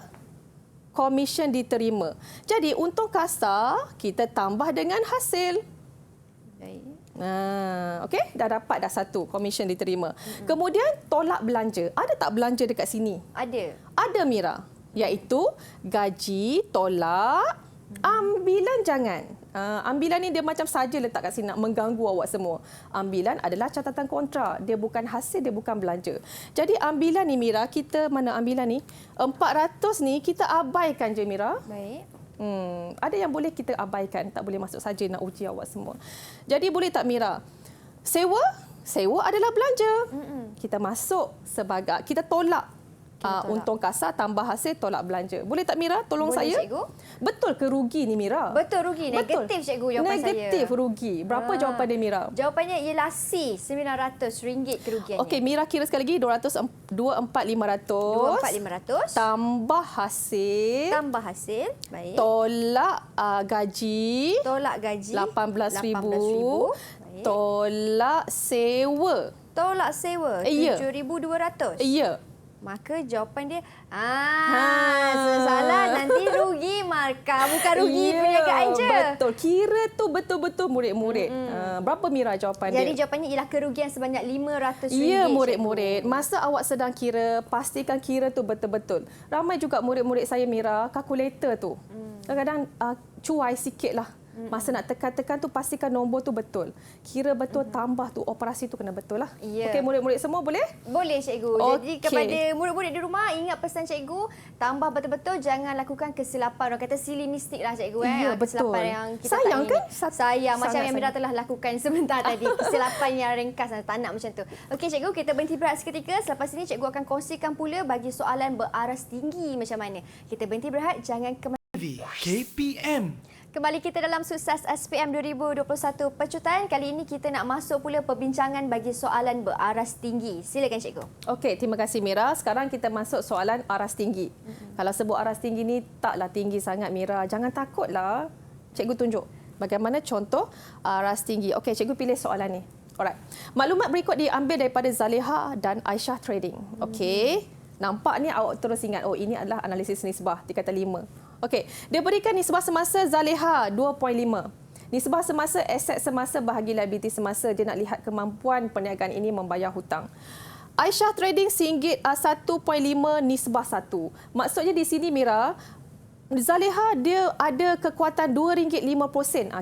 Komisen diterima. Jadi untung kasar kita tambah dengan hasil. Baik. Okey, dah dapat dah satu komisen diterima. Kemudian tolak belanja. Ada tak belanja dekat sini? Ada. Ada Mira. Iaitu gaji, tolak, ambilan jangan. Ambilan ni dia macam saja letak kat sini nak mengganggu awak semua. Ambilan adalah catatan kontrak. Dia bukan hasil, dia bukan belanja. Jadi ambilan ni Mira, kita mana ambilan ni? 400 ni kita abaikan je Mira. Baik. Ada yang boleh kita abaikan, tak boleh masuk saja nak uji awak semua. Jadi boleh tak Mira? Sewa? Sewa adalah belanja. Kita masuk sebagai, kita tolak. Untung kasar tambah hasil tolak belanja. Boleh tak Mira tolong boleh, saya? Cikgu. Betul ke rugi ni Mira? Betul rugi. Negatif cikgu jawapan saya. Negatif rugi. Berapa jawapan dia Mira? Jawapannya ialah C, RM900 kerugiannya. Okey, Mira kira sekali lagi 24500. 24500 Tambah hasil. Tambah hasil. Baik. Tolak gaji. Tolak gaji 18,000. Baik. Tolak sewa. Tolak sewa Ya. 7,200. Ya. Maka jawapan dia salah, nanti rugi markah, bukan rugi perniagaan je. Betul. Kira tu betul-betul murid-murid. Berapa Mira jawapan dia? Jadi jawapannya ialah kerugian sebanyak RM500. Ya murid-murid. Masa awak sedang kira, pastikan kira tu betul-betul. Ramai juga murid-murid saya Mira, kalkulator tu. Kadang-kadang cuai sikitlah. Masa nak tekan-tekan tu pastikan nombor tu betul. Kira betul, tambah tu, operasi tu kena betul lah. Ya. Okey murid-murid semua boleh? Boleh cikgu. Jadi kepada murid-murid di rumah, ingat pesan cikgu, tambah betul-betul, jangan lakukan kesilapan. Orang kata silly mistake lah cikgu. Ya, betul. Kesilapan yang kita sayang tak kan? Sayang. Macam yang Mira sayang. telah lakukan sebentar tadi. Kesilapan yang ringkas, tak nak macam tu. Okey cikgu, kita berhenti berehat seketika. Selepas ini cikgu akan kongsikan pula bagi soalan beraras tinggi macam mana. Kita berhenti berehat, jangan ke KPM. Kembali kita dalam Sukses SPM 2021 Pecutan. Kali ini kita nak masuk pula perbincangan bagi soalan beraras tinggi. Silakan cikgu. Okey, terima kasih Mira. Sekarang kita masuk soalan aras tinggi. Kalau sebut aras tinggi ni taklah tinggi sangat Mira. Jangan takutlah. Cikgu tunjuk bagaimana contoh aras tinggi. Okey, cikgu pilih soalan ni. Alright. Maklumat berikut diambil daripada Zaleha dan Aisyah Trading. Okey. Nampak ni awak terus ingat, oh ini adalah analisis nisbah tingkatan 5. Okey, dia berikan nisbah semasa Zaleha 2.5. Nisbah semasa aset semasa bahagi liability semasa. Dia nak lihat kemampuan perniagaan ini membayar hutang. Aisyah Trading RM1.5 nisbah 1. Maksudnya di sini Mira, Zaleha dia ada kekuatan RM2.50.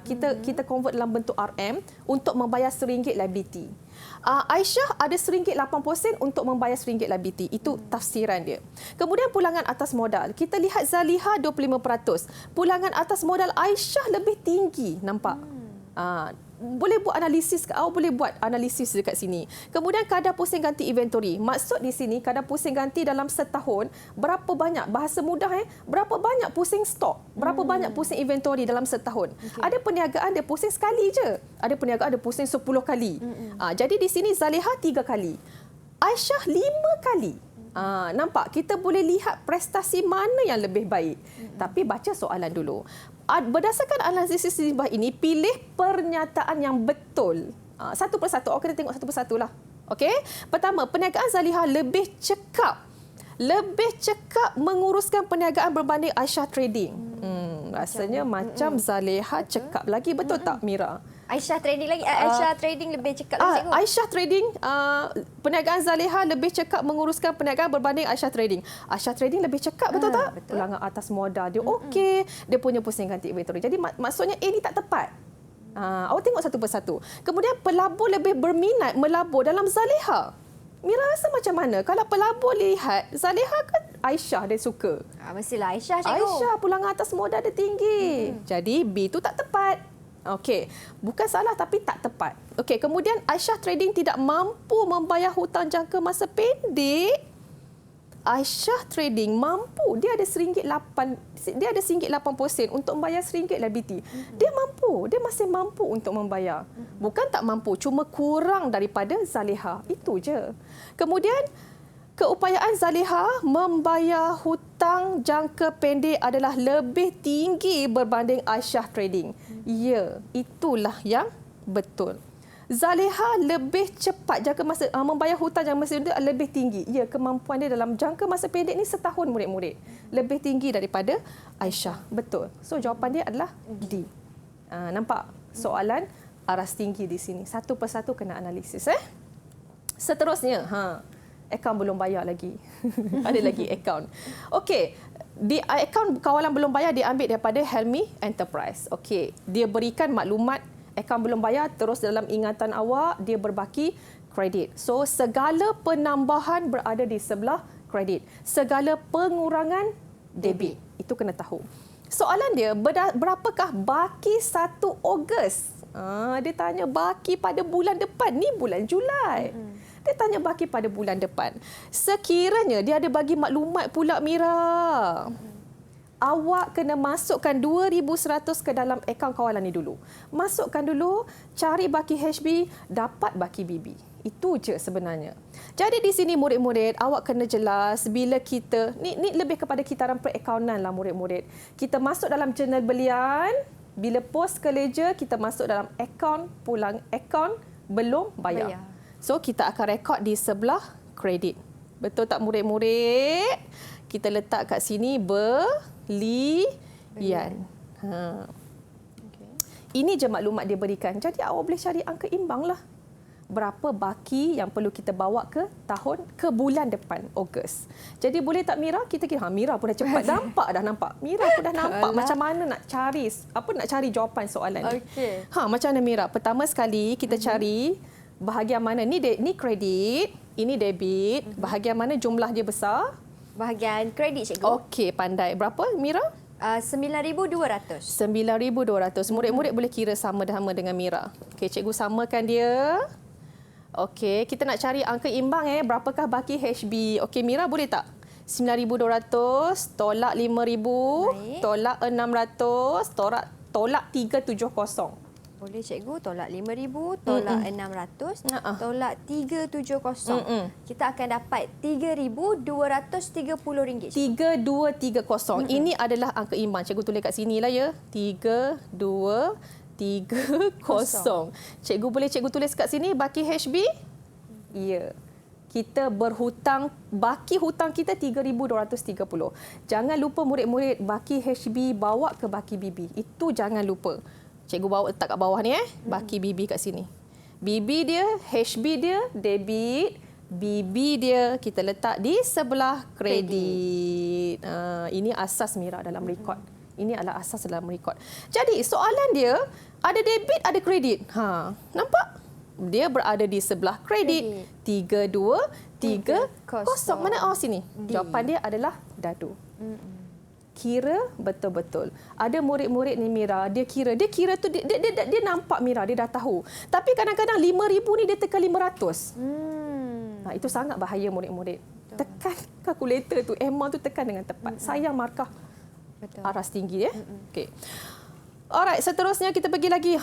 Kita convert dalam bentuk RM untuk membayar RM1 liability. Aisyah ada RM1.80 untuk membayar RM1 liability. Itu tafsiran dia. Kemudian pulangan atas modal. Kita lihat Zaleha 25%. Pulangan atas modal Aisyah lebih tinggi. Nampak? Boleh buat analisis, awak boleh buat analisis dekat sini. Kemudian kadar pusing ganti inventory. Maksud di sini kadar pusing ganti dalam setahun berapa banyak, bahasa mudah berapa banyak pusing stok, berapa banyak pusing inventory dalam setahun. Okay. Ada perniagaan dia pusing sekali je. Ada perniagaan dia pusing 10 kali. Jadi di sini Zaleha 3 kali. Aisyah 5 kali. Nampak? Kita boleh lihat prestasi mana yang lebih baik. Tapi baca soalan dulu. Berdasarkan analisis nisbah ini, pilih pernyataan yang betul. Satu persatu. Awak kena tengok satu persatu lah. Okey? Pertama, perniagaan Zaleha lebih cekap. Lebih cekap menguruskan perniagaan berbanding Aisyah Trading. Rasanya macam Zaleha cekap lagi. Betul tak, Mira? Aisyah Trading lagi. Aisyah Trading lebih cekap lagi, cikgu. Aisyah Trading, perniagaan Zaleha lebih cekap menguruskan perniagaan berbanding Aisyah Trading. Aisyah Trading lebih cekap, betul tak? Betul. Pulangan atas modal dia okey. Dia punya pusing ganti inventory. Jadi maksudnya A ni tak tepat. Awak tengok satu persatu. Kemudian pelabur lebih berminat melabur dalam Zaleha. Mira rasa macam mana? Kalau pelabur lihat, Zaleha kan Aisyah dia suka. Mestilah Aisyah, cikgu. Aisyah pulangan atas modal dia tinggi. Jadi B tu tak tepat. Okey, bukan salah tapi tak tepat. Okey, kemudian Aisyah Trading tidak mampu membayar hutang jangka masa pendek. Aisyah Trading mampu, dia ada RM1.80 untuk membayar RM1 liability. Dia mampu, dia masih mampu untuk membayar. Bukan tak mampu, cuma kurang daripada Zaleha. Itu je. Kemudian keupayaan Zaleha membayar hutang jangka pendek adalah lebih tinggi berbanding Aisyah Trading. Ya, itulah yang betul. Zaleha lebih cepat jangka masa membayar hutang jangka masa pendek lebih tinggi. Ya, kemampuan dia dalam jangka masa pendek ni setahun murid-murid. Lebih tinggi daripada Aisyah. Betul. So jawapan dia adalah D. Nampak soalan aras tinggi di sini. Satu persatu kena analisis. Seterusnya, akaun belum bayar lagi. Ada lagi akaun. Okey, di akaun kawalan belum bayar diambil daripada Helmi Enterprise. Okey, dia berikan maklumat akaun belum bayar terus dalam ingatan awak, dia berbaki kredit. So segala penambahan berada di sebelah kredit. Segala pengurangan debit. Itu kena tahu. Soalan dia, berapakah baki 1 Ogos? Dia tanya baki pada bulan depan. Ni bulan Julai. Dia tanya baki pada bulan depan. Sekiranya dia ada bagi maklumat pula, Mira. Awak kena masukkan 2,100 ke dalam akaun kawalan ni dulu. Masukkan dulu, cari baki HB, dapat baki BB. Itu je sebenarnya. Jadi di sini murid-murid, awak kena jelas bila kita, ni lebih kepada kitaran perakaunan lah murid-murid. Kita masuk dalam jurnal belian, bila post ke ledger, kita masuk dalam akaun akaun belum bayar. So kita akan rekod di sebelah kredit. Betul tak murid-murid? Kita letak kat sini belian. Ini je maklumat dia berikan. Jadi awak boleh cari angka imbang lah. Berapa baki yang perlu kita bawa ke bulan depan, Ogos. Jadi boleh tak Mira? Kita kira, Mira pun dah cepat nampak. Mira pun dah nampak macam mana nak cari jawapan soalan ni. Macam mana Mira? Pertama sekali kita cari bahagian mana ni kredit, ini debit, bahagian mana jumlah dia besar? Bahagian kredit, cikgu. Okey, pandai. Berapa Mira? 9,200. 9,200. Murid-murid boleh kira sama-sama dengan Mira. Okey, cikgu samakan dia. Okey, kita nak cari angka imbang Berapakah baki HB? Okey, Mira boleh tak? 9,200 tolak 5,000 tolak 600 tolak tolak 370. Boleh cikgu, tolak 5,000, tolak 600, tolak 370. Kita akan dapat RM3,230. 3230. Ini adalah angka iman. Cikgu tulis kat sini lah ya. 3230. Cikgu boleh cikgu tulis kat sini baki HB? Ya. Kita berhutang, baki hutang kita 3,230. Jangan lupa murid-murid baki HB bawa ke baki BB. Itu jangan lupa. Cikgu bawa letak kat bawah ni baki BB kat sini. BB dia, HB dia, debit. BB dia kita letak di sebelah kredit. Ini asas Mira dalam rekod. Ini adalah asas dalam rekod. Jadi soalan dia ada debit, ada kredit. Nampak? Dia berada di sebelah kredit. 3230. Mana sini? Jawapan dia adalah dadu. Kira betul-betul. Ada murid-murid ni Mira, dia kira tu dia nampak Mira, dia dah tahu. Tapi kadang-kadang 5,000 ni dia tekan 500. Itu sangat bahaya murid-murid. Tekan kalkulator tu, MR tu tekan dengan tepat. Sayang markah. Betul. Aras tinggi ya. Okey. Alright, seterusnya kita pergi lagi.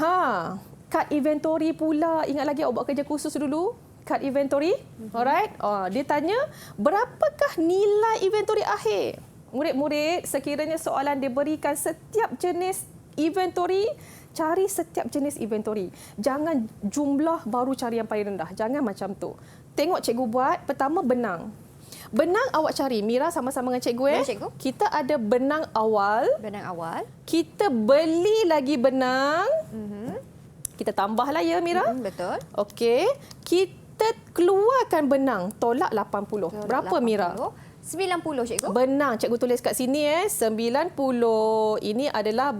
Kad inventory pula. Ingat lagi awak buat kerja khusus dulu? Kad inventory. Alright. Dia tanya, berapakah nilai inventory akhir? Murid-murid, sekiranya soalan diberikan setiap jenis inventory, cari setiap jenis inventory. Jangan jumlah baru cari yang paling rendah. Jangan macam tu. Tengok cikgu buat. Pertama, benang. Benang awak cari. Mira sama-sama dengan cikgu. Cikgu. Kita ada benang awal. Benang awal. Kita beli lagi benang. Kita tambahlah ya Mira. Betul. Okey. Kita keluarkan benang. Tolak 80. Berapa 80. Mira? 90 cikgu. Benang. Cikgu tulis kat sini 90. Ini adalah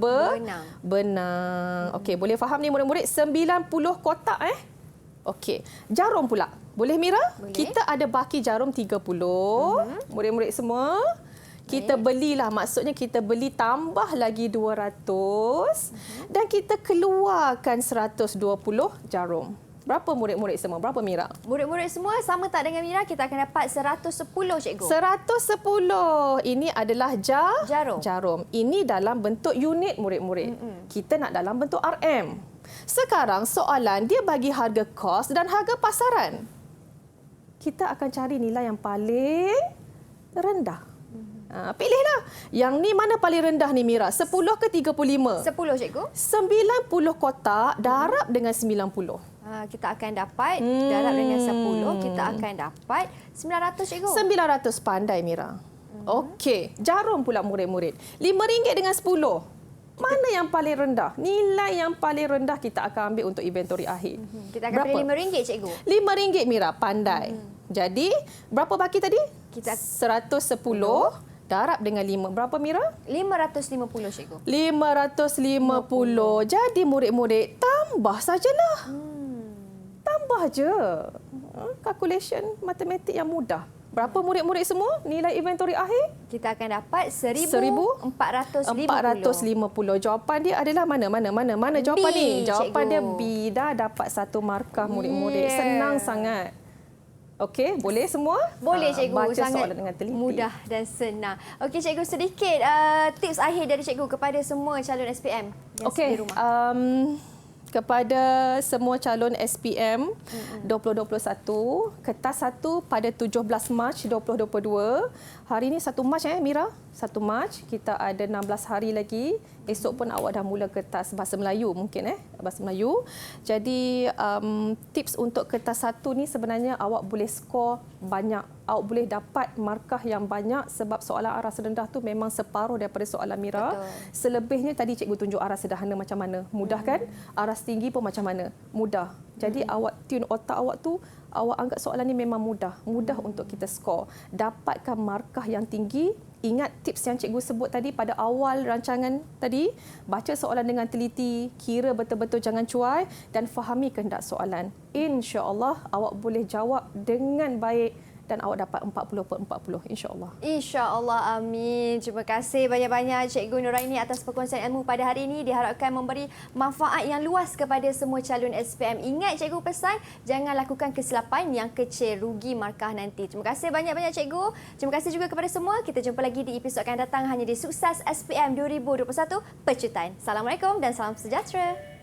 benang. Okey, boleh faham ni murid-murid? 90 kotak Okey. Jarum pula. Boleh Mira? Boleh. Kita ada baki jarum 30. Murid-murid semua. Kita belilah, maksudnya kita beli tambah lagi 200 dan kita keluarkan 120 jarum. Berapa murid-murid semua? Berapa Mira? Murid-murid semua sama tak dengan Mira? Kita akan dapat 110 cikgu. 110. Ini adalah jarum. Ini dalam bentuk unit murid-murid. Kita nak dalam bentuk RM. Sekarang soalan dia bagi harga kos dan harga pasaran. Kita akan cari nilai yang paling rendah. Pilihlah. Yang ni mana paling rendah ni Mira? 10 ke 35? 10 cikgu. 90 kotak darab dengan 90. Kita akan dapat darab dengan 10, kita akan dapat 900 cikgu. 900, pandai Mira. Okey, jarum pula murid-murid. RM5 dengan 10. Mana yang paling rendah? Nilai yang paling rendah kita akan ambil untuk inventory akhir. Kita akan pilih RM5 cikgu. RM5 Mira, pandai. Jadi, berapa baki tadi? Kita 110 darab dengan 5. Berapa Mira? 550 cikgu. 550. Jadi murid-murid tambah sajalah. Tambah je. Calculation matematik yang mudah. Berapa murid-murid semua nilai inventory akhir? Kita akan dapat 1,450. Jawapan dia adalah mana jawapan B, ni? Jawapan cikgu. dia B. Dah dapat 1 markah murid-murid. Senang sangat. Okey, boleh semua? Boleh cikgu. Baca Sangat soalan dengan teliti. mudah dan senang. Okey cikgu, sedikit tips akhir dari cikgu kepada semua calon SPM yang di rumah. Kepada semua calon SPM 2021, kertas 1 pada 17 Mac 2022. Hari ini 1 Mac Mira? 1 Mac, kita ada 16 hari lagi. Esok pun awak dah mula kertas bahasa Melayu mungkin bahasa Melayu. Jadi tips untuk kertas 1 ni sebenarnya awak boleh skor banyak. Awak boleh dapat markah yang banyak sebab soalan aras rendah tu memang separuh daripada soalan Mira. Betul. Selebihnya tadi cikgu tunjuk aras sederhana macam mana. Mudah kan? Aras tinggi pun macam mana. Mudah. Jadi awak tune otak awak tu, awak anggap soalan ni memang mudah. Mudah untuk kita skor. Dapatkan markah yang tinggi. Ingat tips yang cikgu sebut tadi pada awal rancangan tadi. Baca soalan dengan teliti, kira betul-betul jangan cuai dan fahami kehendak soalan. InsyaAllah awak boleh jawab dengan baik dan awak dapat 40/40 insya-Allah. InsyaAllah, amin. Terima kasih banyak-banyak Cikgu Nuraini atas perkongsian ilmu pada hari ini. Diharapkan memberi manfaat yang luas kepada semua calon SPM. Ingat Cikgu pesan, jangan lakukan kesilapan yang kecil, rugi markah nanti. Terima kasih banyak-banyak Cikgu. Terima kasih juga kepada semua. Kita jumpa lagi di episod akan datang hanya di Sukses SPM 2021 Pecutan. Assalamualaikum dan salam sejahtera.